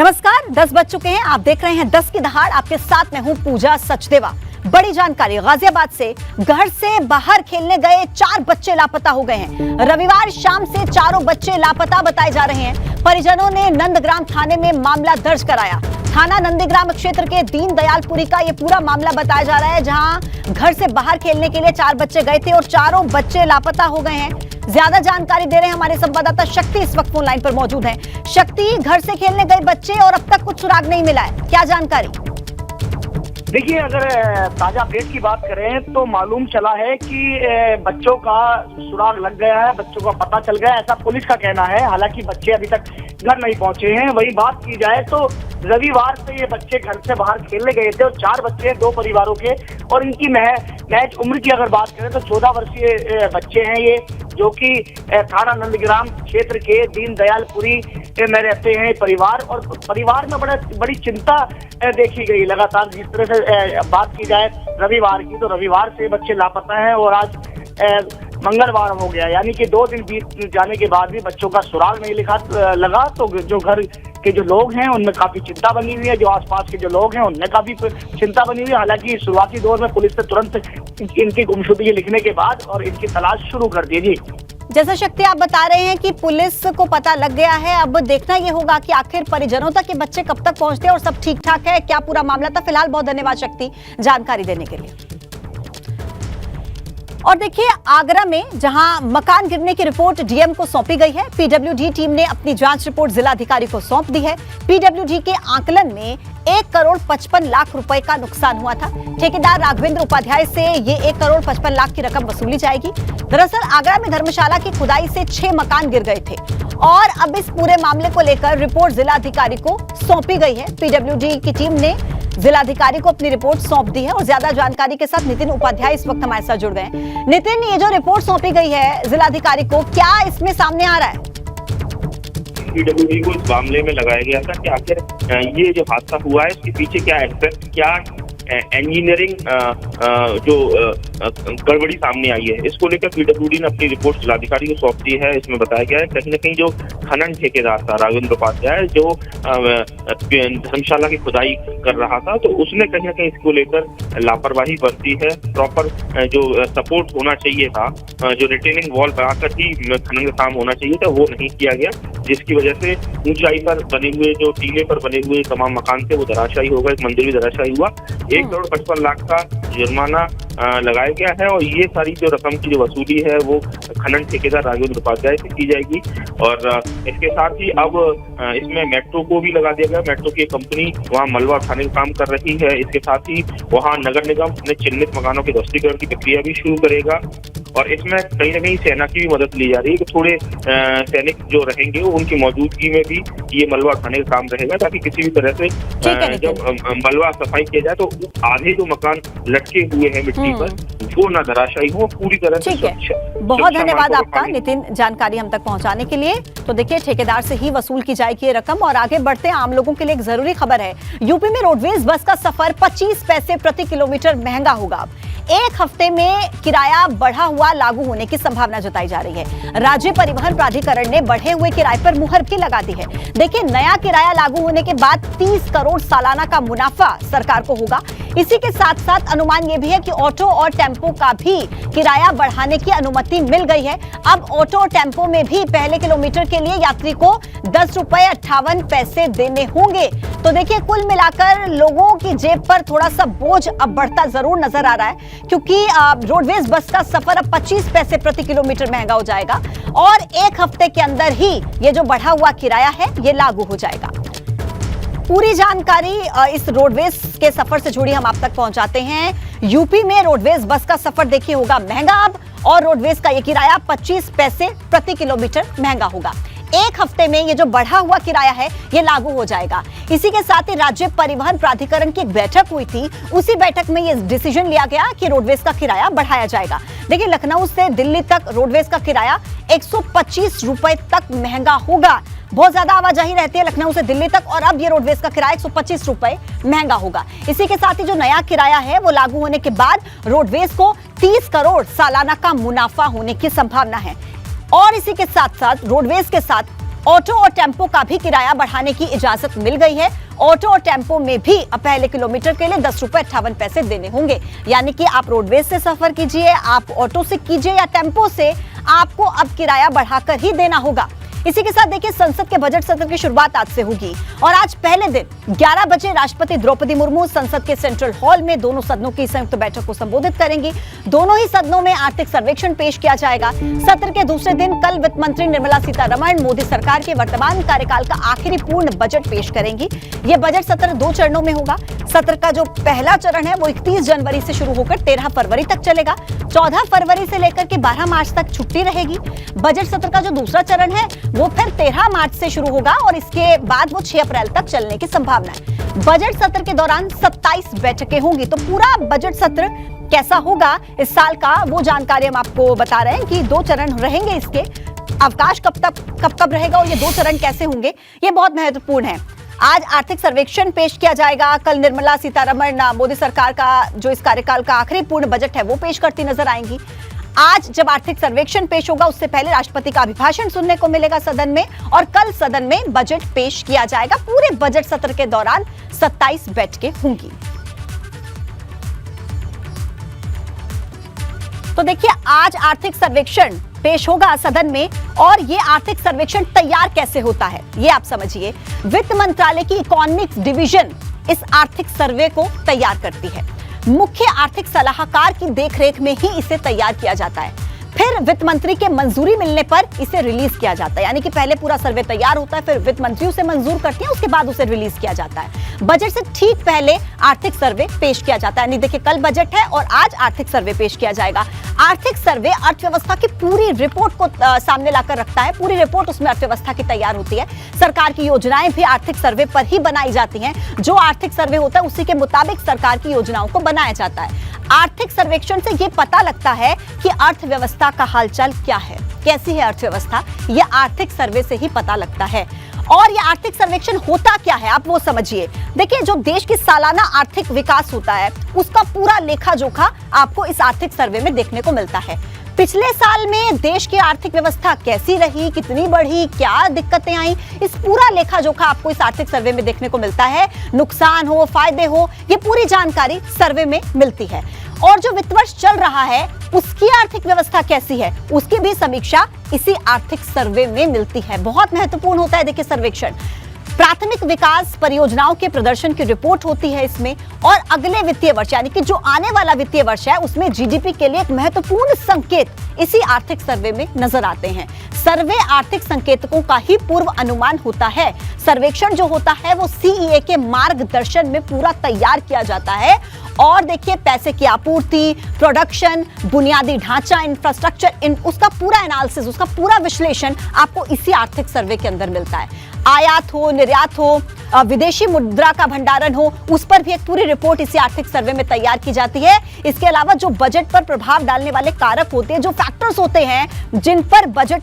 नमस्कार, 10 बज चुके हैं। आप देख रहे हैं 10 की दहाड़। आपके साथ मैं हूं पूजा सचदेवा। बड़ी जानकारी गाजियाबाद से। घर से बाहर खेलने गए 4 बच्चे लापता हो गए हैं। रविवार शाम से चारों बच्चे लापता बताए जा रहे हैं। परिजनों ने नंदग्राम थाने में मामला दर्ज कराया। थाना नंदीग्राम क्षेत्र के दीनदयालपुरी का ये पूरा मामला बताया जा रहा है, जहां घर से बाहर खेलने के लिए 4 बच्चे गए थे और चारों बच्चे लापता हो गए हैं। ज्यादा जानकारी दे रहे हैं हमारे संवाददाता शक्ति, इस वक्त फोन लाइन पर मौजूद हैं। शक्ति, घर से खेलने गए बच्चे और अब तक कुछ सुराग नहीं मिला है, क्या जानकारी? देखिए, अगर ताजा अपडेट की बात करें तो मालूम चला है कि बच्चों का सुराग लग गया है, बच्चों का पता चल गया है, ऐसा पुलिस का कहना है। हालांकि बच्चे अभी तक घर नहीं पहुंचे हैं। वही बात की जाए तो रविवार से ये बच्चे घर से बाहर खेलने गए थे और 4 बच्चे हैं 2 परिवारों के, और इनकी महज उम्र की अगर बात करें तो 14 वर्षीय बच्चे हैं ये, जो कि थाना नंदग्राम क्षेत्र के दीनदयालपुरी में रहते हैं परिवार। और परिवार में बड़ी चिंता देखी गई लगातार। जिस तरह से बात की जाए रविवार की, तो रविवार से बच्चे लापता हैं और आज मंगलवार हो गया, यानी कि 2 दिन बीत जाने के बाद भी बच्चों का सुराग नहीं लगा। तो जो घर के जो लोग हैं उनमें काफी चिंता बनी हुई है, जो आसपास के जो लोग हैं उनमें काफी चिंता बनी हुई है। हालांकि शुरुआती दौर में पुलिस ने तुरंत इनकी गुमशुदगी लिखने के बाद और इनकी तलाश शुरू कर दी। जी, जैसा शक्ति आप बता रहे हैं कि पुलिस को पता लग गया है, अब देखना यह होगा कि आखिर परिजनों तक ये बच्चे कब तक पहुंचते हैं और सब ठीक ठाक है, क्या पूरा मामला था। फिलहाल बहुत धन्यवाद शक्ति जानकारी देने के लिए। और देखिए, आगरा में जहां मकान गिरने की रिपोर्ट डीएम को सौंपी गई है, पीडब्ल्यूडी टीम ने अपनी जांच रिपोर्ट जिलाधिकारी को सौंप दी है। पीडब्ल्यूडी के आकलन में 1 करोड़ 55 लाख रुपए का नुकसान हुआ था। ठेकेदार राघवेंद्र उपाध्याय से ये 1 करोड़ 55 लाख की रकम वसूली जाएगी। दरअसल आगरा में धर्मशाला की खुदाई से 6 मकान गिर गए थे और अब इस पूरे मामले को लेकर रिपोर्ट जिलाधिकारी को सौंपी गई है। पीडब्ल्यूडी की टीम ने जिलाधिकारी को अपनी रिपोर्ट सौंप दी है और ज्यादा जानकारी के साथ नितिन उपाध्याय इस वक्त हमारे साथ जुड़ गए हैं। नितिन, ये जो रिपोर्ट सौंपी गई है जिलाधिकारी को, क्या इसमें सामने आ रहा है? पीडब्ल्यूडी को इस मामले में लगाया गया था कि आखिर ये जो हादसा हुआ है इसके पीछे क्या एग्जैक्ट क्या इंजीनियरिंग जो गड़बड़ी सामने आई है, इसको लेकर पीडब्ल्यूडी ने अपनी रिपोर्ट जिलाधिकारी को सौंप दी है। इसमें बताया गया है कहीं न कहीं जो खनन ठेकेदार था राघवेंद्र उपाध्याय, जो धर्मशाला की खुदाई कर रहा था, तो उसने कहीं न कहीं इसको लेकर लापरवाही बरती है। प्रॉपर जो सपोर्ट होना चाहिए था, जो रिटेनिंग वॉल बनाकर ही खनन का काम होना चाहिए था, वो नहीं किया गया, जिसकी वजह से ऊंचाई पर बने हुए जो टीले पर बने हुए तमाम मकान थे वो धराशायी हो गए। एक मंदिर भी धराशायी हुआ। 1 करोड़ 55 लाख का जुर्माना लगाया गया है और ये सारी जो रकम की जो वसूली है वो खनन ठेकेदार राघवेंद्र उपाध्याय से की जाएगी। और इसके साथ ही अब इसमें मेट्रो को भी लगा दिया गया। मेट्रो की कंपनी वहाँ मलबा उठाने का काम कर रही है। इसके साथ ही वहाँ नगर निगम अपने चिन्हित मकानों के ध्वस्तीकरण की प्रक्रिया भी शुरू करेगा और इसमें कहीं न कहीं सेना की भी मदद ली जा रही है कि थोड़े सैनिक जो रहेंगे उनकी मौजूदगी में भी ये मलबा उठाने का काम रहेगा, ताकि किसी भी तरह से जब मलबा सफाई किया जाए तो आधे जो मकान लटके हुए हैं मिट्टी पर वो ना धराशायी हो, पूरी तरह से स्वच्छ। बहुत धन्यवाद आपका नितिन, जानकारी हम तक पहुंचाने के लिए। तो देखिए, ठेकेदार से ही वसूल की जाएगी ये रकम। और आगे बढ़ते हैं, आम लोगों के लिए एक जरूरी खबर है। यूपी में रोडवेज बस का सफर 25 पैसे प्रति किलोमीटर महंगा होगा। 1 हफ्ते में किराया बढ़ा हुआ लागू होने की संभावना जताई जा रही है। राज्य परिवहन प्राधिकरण ने बढ़े हुए किराए पर मुहर भी लगा दी है। देखिए, नया किराया लागू होने के बाद 30 करोड़ सालाना का मुनाफा सरकार को होगा। इसी के साथ साथ अनुमान यह भी है कि ऑटो और टेम्पो का भी किराया बढ़ाने की अनुमति मिल गई है। अब ऑटो और टेम्पो में भी पहले किलोमीटर के लिए यात्री को 10 रुपए 58 पैसे देने होंगे। तो देखिए, कुल मिलाकर लोगों की जेब पर थोड़ा सा बोझ अब बढ़ता जरूर नजर आ रहा है, क्योंकि रोडवेज बस का सफर अब 25 पैसे प्रति किलोमीटर महंगा हो जाएगा और 1 हफ्ते के अंदर ही ये जो बढ़ा हुआ किराया है ये लागू हो जाएगा। पूरी जानकारी इस रोडवेज के सफर से जुड़ी हम आप तक पहुंचाते हैं। यूपी में रोडवेज बस का सफर देखिए होगा महंगा अब, और रोडवेज का ये किराया 25 पैसे प्रति किलोमीटर महंगा होगा। 1 हफ्ते में ये जो बढ़ा हुआ किराया है ये लागू हो जाएगा। इसी के साथ ही राज्य परिवहन प्राधिकरण की एक बैठक हुई थी, उसी बैठक में ये डिसीजन लिया गया कि रोडवेज का किराया बढ़ाया जाएगा। देखिए, लखनऊ से दिल्ली तक रोडवेज का किराया 125 रुपए तक महंगा होगा। बहुत ज्यादा आवाजाही रहती है लखनऊ से दिल्ली तक, और अब ये रोडवेज का किराया 125 रुपए महंगा होगा। इसी के साथ ही जो नया किराया है वो लागू होने के बाद रोडवेज को 30 करोड़ सालाना का मुनाफा होने की संभावना है। और इसी के साथ साथ रोडवेज के साथ ऑटो और टेम्पो का भी किराया बढ़ाने की इजाजत मिल गई है। ऑटो और टेम्पो में भी अब पहले किलोमीटर के लिए 10 रुपए 58 पैसे देने होंगे। यानी कि आप रोडवेज से सफर कीजिए, आप ऑटो से कीजिए या टेम्पो से, आपको अब किराया बढ़ाकर ही देना होगा। इसी के साथ देखिए संसद के बजट सत्र की शुरुआत आज से होगी और आज पहले दिन 11 बजे राष्ट्रपति द्रौपदी मुर्मू संसद के सेंट्रल हॉल में दोनों सदनों की संयुक्त बैठक को संबोधित करेंगी। दोनों ही सदनों में आर्थिक सर्वेक्षण पेश किया जाएगा। सत्र के दूसरे दिन कल वित्त मंत्री निर्मला सीतारमण मोदी सरकार के वर्तमान कार्यकाल का आखिरी पूर्ण बजट पेश करेंगी। ये बजट सत्र 2 चरणों में होगा। सत्र का जो पहला चरण है वो 31 जनवरी से शुरू होकर 13 फरवरी तक चलेगा। 14 फरवरी से लेकर के 12 मार्च तक छुट्टी रहेगी। बजट सत्र का जो दूसरा चरण है वो फिर 13 मार्च से शुरू होगा और इसके बाद वो 6 अप्रैल तक चलने की संभावना है। बजट सत्र के दौरान 27 बैठकें होंगी। तो पूरा बजट सत्र कैसा होगा इस साल का, वो जानकारी हम आपको बता रहे हैं कि 2 चरण रहेंगे। इसके अवकाश कब रहेगा और ये 2 चरण कैसे होंगे, ये बहुत महत्वपूर्ण है। आज आर्थिक सर्वेक्षण पेश किया जाएगा। कल निर्मला सीतारमण मोदी सरकार का जो इस कार्यकाल का आखिरी पूर्ण बजट है वो पेश करती नजर आएंगी। आज जब आर्थिक सर्वेक्षण पेश होगा उससे पहले राष्ट्रपति का अभिभाषण सुनने को मिलेगा सदन में और कल सदन में बजट पेश किया जाएगा। पूरे बजट सत्र के दौरान 27 बैठकें होंगी। तो देखिए आज आर्थिक सर्वेक्षण पेश होगा सदन में और ये आर्थिक सर्वेक्षण तैयार कैसे होता है ये आप समझिए। वित्त मंत्रालय की इकोनॉमिक्स डिवीजन इस आर्थिक सर्वे को तैयार करती है। मुख्य आर्थिक सलाहकार की देखरेख में ही इसे तैयार किया जाता है। फिर वित्त मंत्री के मंजूरी मिलने पर इसे रिलीज किया जाता है। यानी कि पहले पूरा सर्वे तैयार होता है, फिर वित्त मंत्री उसे मंजूर करती है, उसके बाद उसे रिलीज किया जाता है। बजट से ठीक पहले आर्थिक सर्वे पेश किया जाता है। यानी देखिए कल बजट है और आज आर्थिक सर्वे पेश किया जाएगा। आर्थिक सर्वे अर्थव्यवस्था की पूरी रिपोर्ट को सामने लाकर रखता है। पूरी रिपोर्ट उसमें अर्थव्यवस्था की तैयार होती है। सरकार की योजनाएं भी आर्थिक सर्वे पर ही बनाई जाती हैं। जो आर्थिक सर्वे होता है उसी के मुताबिक सरकार की योजनाओं को बनाया जाता है। आर्थिक सर्वेक्षण से ये पता लगता है कि अर्थव्यवस्था का हालचाल क्या है, कैसी है अर्थव्यवस्था, यह आर्थिक सर्वे से ही पता लगता है। और ये आर्थिक सर्वेक्षण होता क्या है आप वो समझिए। देखिए जो देश की सालाना आर्थिक विकास होता है उसका पूरा लेखा जोखा आपको इस आर्थिक सर्वे में देखने को मिलता है। पिछले साल में देश की आर्थिक व्यवस्था कैसी रही, कितनी बढ़ी, क्या दिक्कतें आई, इस पूरा लेखा जोखा आपको इस आर्थिक सर्वे में देखने को मिलता है। नुकसान हो, फायदे हो, ये पूरी जानकारी सर्वे में मिलती है। और जो वित्त वर्ष चल रहा है उसकी आर्थिक व्यवस्था कैसी है उसकी भी समीक्षा इसी आर्थिक सर्वे में मिलती है। बहुत महत्वपूर्ण होता है देखिए सर्वेक्षण। प्राथमिक विकास परियोजनाओं के प्रदर्शन की रिपोर्ट होती है इसमें और अगले वित्तीय वर्ष यानी कि जो आने वाला वित्तीय वर्ष है उसमें जीडीपी के लिए एक महत्वपूर्ण संकेत इसी आर्थिक सर्वे में नजर आते हैं। सर्वे आर्थिक संकेतकों का ही पूर्व अनुमान होता है। सर्वेक्षण जो होता है वो सीईए के मार्गदर्शन में पूरा तैयार किया जाता है। और देखिए पैसे की आपूर्ति, प्रोडक्शन, बुनियादी ढांचा, इंफ्रास्ट्रक्चर, उसका पूरा एनालिसिस, उसका पूरा विश्लेषण आपको इसी आर्थिक सर्वे के अंदर मिलता है। आयात हो, निर्यात हो, विदेशी मुद्रा का भंडारण हो, उस पर भी एक पूरी रिपोर्ट इसी आर्थिक सर्वे में तैयार की जाती है। इसके अलावा जो बजट पर प्रभाव डालने वाले कारक होते हैं, जो फैक्टर्स होते हैं जिन पर बजट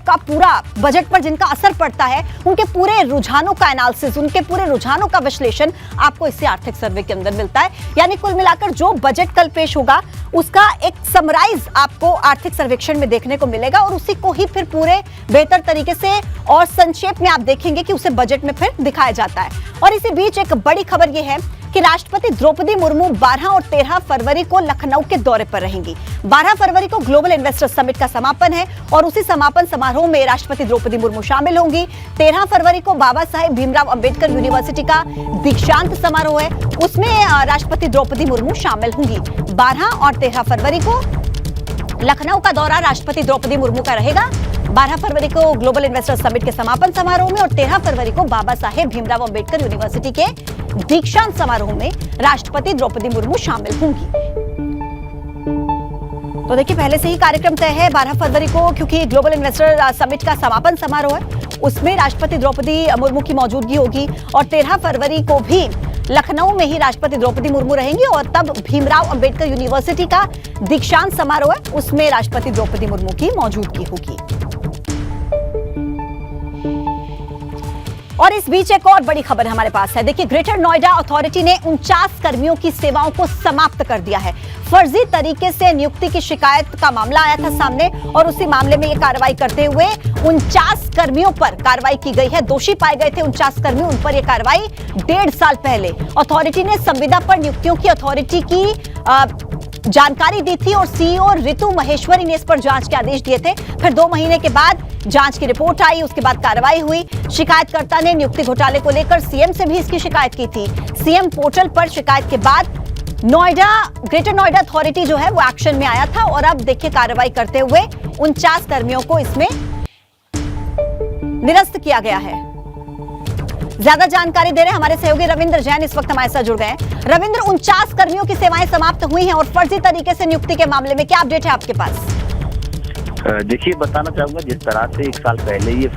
पर जिनका असर पड़ता है, उनके पूरे रुझानों का एनालिसिस, उनके पूरे रुझानों का विश्लेषण आपको इसी आर्थिक सर्वे के अंदर मिलता है। यानी कुल मिलाकर जो बजट कल पेश होगा उसका एक समराइज आपको आर्थिक सर्वेक्षण में देखने को मिलेगा और उसी को ही फिर पूरे बेहतर तरीके से और संक्षेप में आप देखेंगे कि उसे बजट में फिर दिखाया जाता है। और इसी बीच एक बड़ी खबर यह है कि राष्ट्रपति द्रौपदी मुर्मू 12 और 13 फरवरी को लखनऊ के दौरे पर रहेंगी। 12 फरवरी को ग्लोबल इन्वेस्टर्स समिट का समापन है और उसी समापन समारोह में राष्ट्रपति द्रौपदी मुर्मू शामिल होंगी। 13 फरवरी को बाबा साहेब भीमराव अंबेडकर यूनिवर्सिटी का दीक्षांत समारोह है, उसमें राष्ट्रपति द्रौपदी मुर्मू शामिल होंगी। 12 और 13 फरवरी को लखनऊ का दौरा राष्ट्रपति द्रौपदी मुर्मू का रहेगा। 12 फरवरी को ग्लोबल इन्वेस्टर्स समिट के समापन समारोह में और 13 फरवरी को बाबा साहेब भीमराव अंबेडकर यूनिवर्सिटी के दीक्षांत समारोह में राष्ट्रपति द्रौपदी मुर्मू शामिल होंगी। तो देखिए पहले से ही कार्यक्रम तय है 12 फरवरी को, क्योंकि ग्लोबल इन्वेस्टर समिट का समापन समारोह है, उसमें राष्ट्रपति द्रौपदी मुर्मू की मौजूदगी होगी और 13 फरवरी को भी लखनऊ में ही राष्ट्रपति द्रौपदी मुर्मू रहेंगी और तब भीमराव अंबेडकर यूनिवर्सिटी का दीक्षांत समारोह है, उसमें राष्ट्रपति द्रौपदी मुर्मू की मौजूदगी होगी। और इस बीच एक और बड़ी खबर हमारे पास है। देखिए ग्रेटर नोएडा अथॉरिटी ने 49 कर्मियों की सेवाओं को समाप्त कर दिया है। फर्जी तरीके से नियुक्ति की शिकायत का मामला आया था सामने और उसी मामले में ये कार्रवाई करते हुए 49 कर्मियों पर कार्रवाई की गई है। दोषी पाए गए थे 49 कर्मी, उन पर यह कार्रवाई 1.5 साल पहले अथॉरिटी ने संविदा पर नियुक्तियों की अथॉरिटी की जानकारी दी थी और सीईओ रितु महेश्वरी ने इस पर जांच के आदेश दिए थे। फिर 2 महीने के बाद जांच की रिपोर्ट आई, उसके बाद कार्रवाई हुई। शिकायतकर्ता ने नियुक्ति घोटाले को लेकर सीएम से भी इसकी शिकायत की थी। सीएम पोर्टल पर शिकायत के बाद ग्रेटर नोएडा अथॉरिटी जो है वो एक्शन में आया था और अब देखिए कार्रवाई करते हुए 49 कर्मियों को इसमें निरस्त किया गया है। ज्यादा जानकारी दे रहे हैं हमारे सहयोगी रविंद्र जैन, इस वक्त हमारे साथ जुड़ गए हैं। रविंद्र, 49 कर्मियों की सेवाएं समाप्त हुई हैं और फर्जी तरीके से नियुक्ति के मामले में क्या अपडेट है आपके पास? देखिए, बताना चाहूंगा जिस तरह से 1 साल पहले ये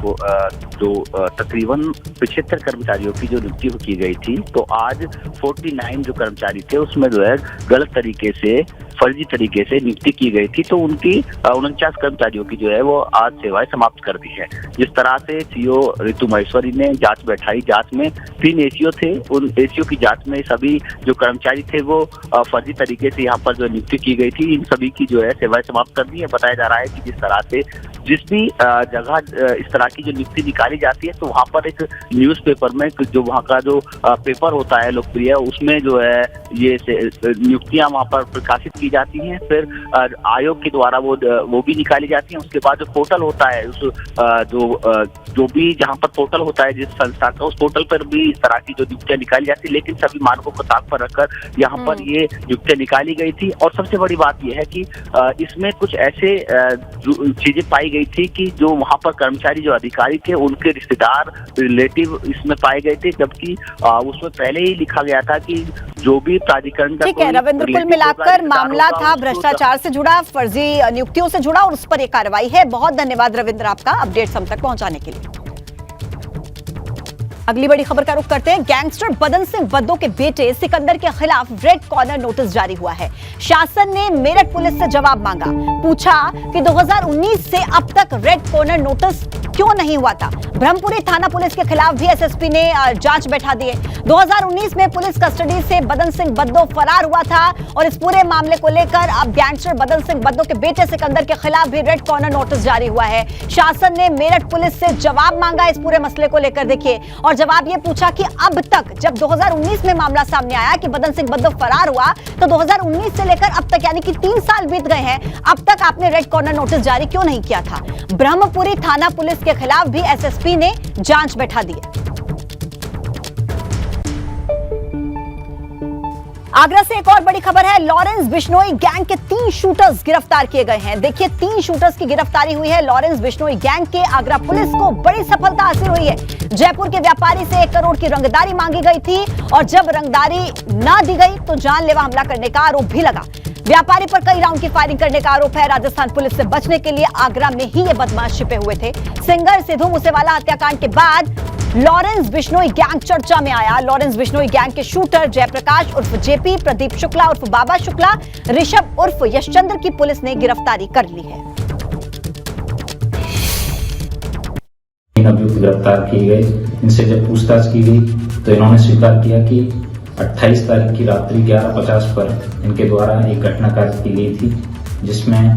जो तकरीबन 75 कर्मचारियों की जो नियुक्ति की गई थी, तो आज 49 जो कर्मचारी थे उसमें जो है गलत तरीके से, फर्जी तरीके से नियुक्ति की गई थी। तो उनकी 49 कर्मचारियों की जो है वो आज सेवाएं समाप्त कर दी है। जिस तरह से सीईओ रितु महेश्वरी ने जांच बैठाई, जांच में 3 एसीओ थे, उन एसीओ की जांच में सभी जो कर्मचारी थे वो फर्जी तरीके से यहाँ पर जो नियुक्ति की गई थी, इन सभी की जो है सेवाएं समाप्त कर दी है। बताया जा रहा है कि जिस तरह से जिस भी जगह इस तरह की जो नियुक्ति निकाली जाती है, तो वहाँ पर एक न्यूज़पेपर में जो वहाँ का जो पेपर होता है लोकप्रिय, उसमें जो है ये नियुक्तियां वहाँ पर प्रकाशित की जाती हैं। फिर आयोग के द्वारा वो भी निकाली जाती हैं। उसके बाद जो पोर्टल होता है, उस जो भी जहाँ पर पोर्टल होता है जिस संस्था का, उस पोर्टल पर भी इस तरह की जो नियुक्तियां निकाली जाती है। लेकिन सभी मानकों को ताक पर रखकर यहाँ पर ये नियुक्तियां निकाली गई थी। और सबसे बड़ी बात यह है कि इसमें कुछ ऐसे चीजें पाई गई थी कि जो वहाँ पर कर्मचारी जो अधिकारी थे उनके रिश्तेदार, रिलेटिव इसमें पाए गए थे, जबकि उसमें पहले ही लिखा गया था कि जो भी प्राधिकरण का, ठीक है रविंद्र, कुल मिलाकर मामला था भ्रष्टाचार से जुड़ा, फर्जी नियुक्तियों से जुड़ा और उस पर यह कार्रवाई है। बहुत धन्यवाद रविंद्र आपका अपडेट्स हम तक पहुंचाने के लिए। अगली बड़ी खबर का रुख करते हैं। गैंगस्टर बदन सिंह बद्दो के बेटे सिकंदर के खिलाफ रेड कॉर्नर नोटिस जारी हुआ है। शासन ने मेरठ पुलिस से जवाब मांगा, पूछा कि 2019 से अब तक रेड कॉर्नर नोटिस क्यों नहीं हुआ था। ब्रह्मपुरी थाना पुलिस के खिलाफ भी एसएसपी ने जांच बैठा दी है। 2019 में पुलिस कस्टडी से बदन सिंह बद्दो फरार हुआ था और इस पूरे मामले को लेकर अब गैंगस्टर बदन सिंह बद्दो के बेटे सिकंदर के खिलाफ भी रेड कॉर्नर नोटिस जारी हुआ है। शासन ने मेरठ पुलिस से जवाब मांगा इस पूरे मसले को लेकर, देखिए, और जवाब ये पूछा कि अब तक, जब 2019 में मामला सामने आया कि बदन सिंह बद्दो फरार हुआ, तो 2019 से लेकर अब तक यानी कि 3 साल बीत गए हैं, अब तक आपने रेड कॉर्नर नोटिस जारी क्यों नहीं किया था। ब्रह्मपुरी थाना पुलिस के खिलाफ भी एसएसपी ने जांच बैठा दी है। आगरा से एक और बड़ी खबर है। लॉरेंस बिश्नोई गैंग के 3 शूटर्स गिरफ्तार किए गए हैं। देखिए, 3 शूटर्स की गिरफ्तारी हुई है लॉरेंस बिश्नोई गैंग के। आगरा पुलिस को बड़ी सफलता हासिल हुई है। जयपुर के व्यापारी से 1 करोड़ की रंगदारी मांगी गई थी और जब रंगदारी ना दी गई तो जानलेवा हमला करने का आरोप भी लगा। व्यापारी पर कई राउंड की फायरिंग करने का आरोप है। राजस्थान पुलिस से बचने के लिए आगरा में ही ये बदमाश छिपे हुए थे। सिंगर सिद्धू मूसेवाला हत्याकांड के बाद लॉरेंस बिश्नोई गैंग चर्चा में आया। लॉरेंस बिश्नोई गैंग के शूटर जयप्रकाश उर्फ जेपी, प्रदीप शुक्ला उर्फ बाबा शुक्ला, ऋषभ उर्फ यशचंद्र की पुलिस ने गिरफ्तारी कर ली है। अभियुक्त गिरफ्तार किए गए। इनसे जब पूछताछ की गई तो इन्होंने स्वीकार किया कि 28 तारीख की रात्रि 11:50 पर इनके द्वारा एक घटना कार्य की गई थी, जिसमें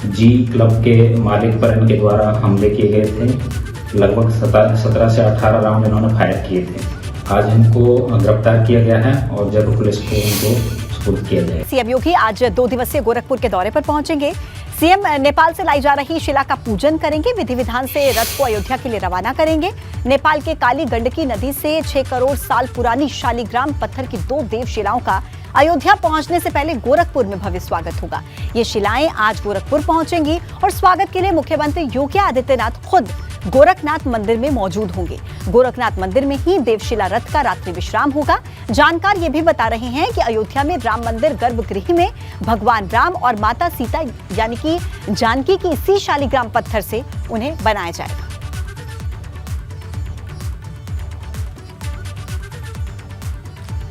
जी क्लब के मालिक पर इनके द्वारा हमले किए गए थे। लगभग 17 से 18 राउंड इन्होंने फायर किए थे। आज इनको गिरफ्तार किया गया है और जयपुर पुलिस को इनको सुपुर्द किया जाएगा। सीएम योगी आज 2 दिवसीय गोरखपुर के दौरे पर पहुंचेंगे। सीएम नेपाल से लाई जा रही शिला का पूजन करेंगे। विधि विधान से रथ को अयोध्या के लिए रवाना करेंगे। नेपाल के काली गंडकी नदी से 6 करोड़ साल पुरानी शालिग्राम पत्थर की 2 देव शिलाओं का अयोध्या पहुंचने से पहले गोरखपुर में भव्य स्वागत होगा। ये शिलाएं आज गोरखपुर पहुंचेंगी और स्वागत के लिए मुख्यमंत्री योगी आदित्यनाथ खुद गोरखनाथ मंदिर में मौजूद होंगे। गोरखनाथ मंदिर में ही देवशिला रथ का रात्रि विश्राम होगा। जानकार ये भी बता रहे हैं कि अयोध्या में राम मंदिर गर्भगृह में भगवान राम और माता सीता यानी कि जानकी की इसी शालिग्राम पत्थर से उन्हें बनाया जाएगा।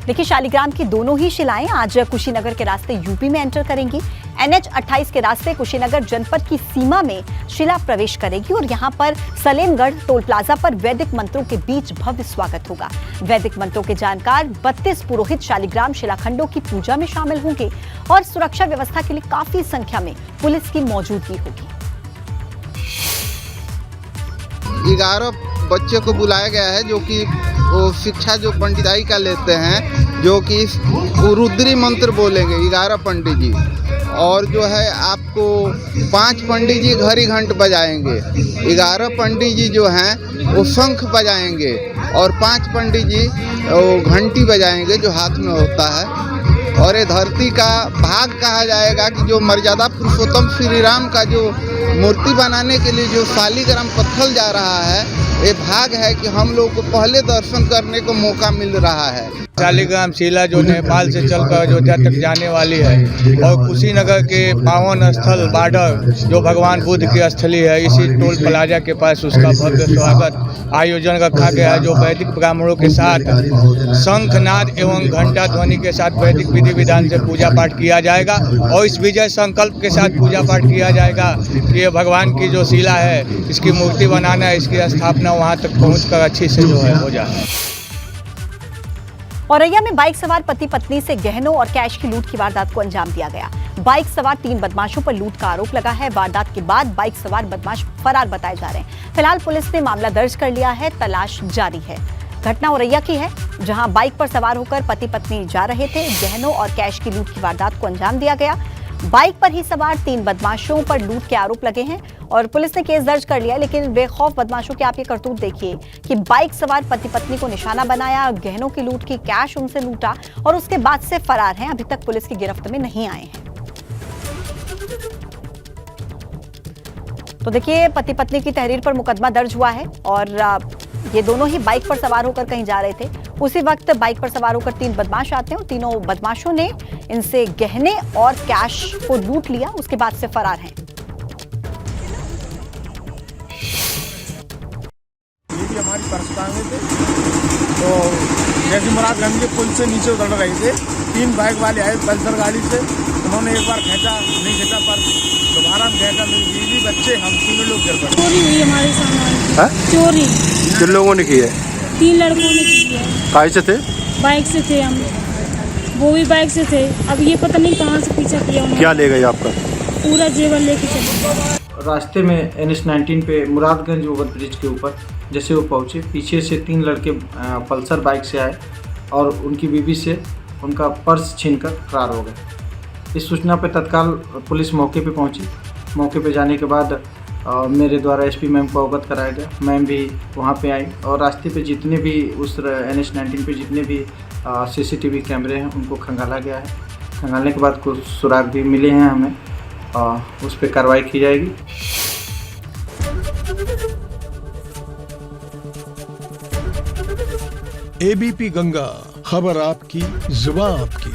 देखिए, शालिग्राम की दोनों ही शिलाएं आज कुशीनगर के रास्ते यूपी में एंटर करेंगी। NH 28 के रास्ते कुशीनगर जनपद की सीमा में शिला प्रवेश करेगी और यहां पर सलेमगढ़ टोल प्लाजा पर वैदिक मंत्रों के बीच भव्य स्वागत होगा। वैदिक मंत्रों के जानकार 32 पुरोहित शालिग्राम शिलाखंडों की पूजा में शामिल होंगे और सुरक्षा व्यवस्था के लिए काफी संख्या में पुलिस की मौजूदगी होगी। 11 बच्चे को बुलाया गया है जो कि वो शिक्षा जो पंडिताई का लेते हैं, जो कि रुद्री मंत्र बोलेंगे 11 पंडित जी, और जो है आपको 5 पंडित जी घड़ी घंट बजाएंगे। 11 पंडित जी जो हैं वो शंख बजाएंगे और 5 पंडित जी वो घंटी बजाएंगे जो हाथ में होता है। और ये धरती का भाग कहा जाएगा कि जो मर्यादा पुरुषोत्तम श्री राम का जो मूर्ति बनाने के लिए जो शालिग्राम पत्थर जा रहा है, ये भाग है कि हम लोग को पहले दर्शन करने को मौका मिल रहा है। शालिग्राम शिला जो नेपाल से चलकर अयोध्या तक जाने वाली है और कुशीनगर के पावन स्थल बॉर्डर जो भगवान बुद्ध की स्थली है, इसी टोल प्लाजा के पास उसका भव्य स्वागत आयोजन रखा गया है, जो वैदिक ब्राह्मणों के साथ शंखनाद एवं घंटा ध्वनि के साथ वैदिक विधि विधान से पूजा पाठ किया जाएगा और इस विजय संकल्प के साथ पूजा पाठ किया जाएगा कि ये भगवान की जो शिला है, इसकी मूर्ति बनाना, इसकी स्थापना वहाँ तक पहुँचकर अच्छी से जो है हो जाए। औरैया में बाइक सवार पति पत्नी से गहनों और कैश की लूट की वारदात को अंजाम दिया गया। बाइक सवार 3 बदमाशों पर लूट का आरोप लगा है। वारदात के बाद बाइक सवार बदमाश फरार बताए जा रहे हैं। फिलहाल पुलिस ने मामला दर्ज कर लिया है, तलाश जारी है। घटना औरैया की है, जहां बाइक पर सवार होकर पति पत्नी जा रहे थे। गहनों और कैश की लूट की वारदात को अंजाम दिया गया। बाइक पर ही सवार 3 बदमाशों पर लूट के आरोप लगे हैं और पुलिस ने केस दर्ज कर लिया। लेकिन बेखौफ बदमाशों के आप ये करतूत देखिए कि बाइक सवार पति पत्नी को निशाना बनाया, गहनों की लूट की, कैश उनसे लूटा और उसके बाद से फरार हैं। अभी तक पुलिस की गिरफ्त में नहीं आए हैं। तो देखिए, पति पत्नी की तहरीर पर मुकदमा दर्ज हुआ है और ये दोनों ही बाइक पर सवार होकर कहीं जा रहे थे। उसी वक्त बाइक पर सवार होकर 3 बदमाश आते हैं और तीनों बदमाशों ने इनसे गहने और कैश को लूट लिया, उसके बाद से फरार हैं। ये भी हमारी परस्तान में थे, तो जैसे मुरादगंज के पुल से नीचे उतर रहे थे, 3 बाइक वाले आए पल्सर गाड़ी से। उन्होंने एक बार खींचा, नहीं खींचा, पर दोबारा खींचा। मेरी बीवी, बच्चे, हम 3 लोग गिर पड़े। चोरी हुई हमारे सामान, चोरी किन लोगों ने की है? 3 लड़कों ने की है। काय से थे? बाइक से थे हम, वो भी बाइक से थे। अब ये पता नहीं कहाँ से पीछा किया उन्होंने। क्या ले गए आपका? पूरा जेवर लेके चले। रास्ते में NH 19 पे मुरादगंज ओवर ब्रिज के ऊपर जैसे वो पहुँचे, पीछे से 3 लड़के पल्सर बाइक से आए और उनकी बीवी से उनका पर्स छीनकर फरार हो गए। इस सूचना पर तत्काल पुलिस मौके पे पहुंची। मौके पे जाने के बाद मेरे द्वारा SP मैम को अवगत कराया गया। मैम भी वहां पे आई और रास्ते पे जितने भी उस NH 19 पे जितने भी CCTV कैमरे हैं उनको खंगाला गया है। खंगालने के बाद कुछ सुराग भी मिले हैं हमें, उस पर कार्रवाई की जाएगी। ABP गंगा, खबर आपकी, जुबान आपकी।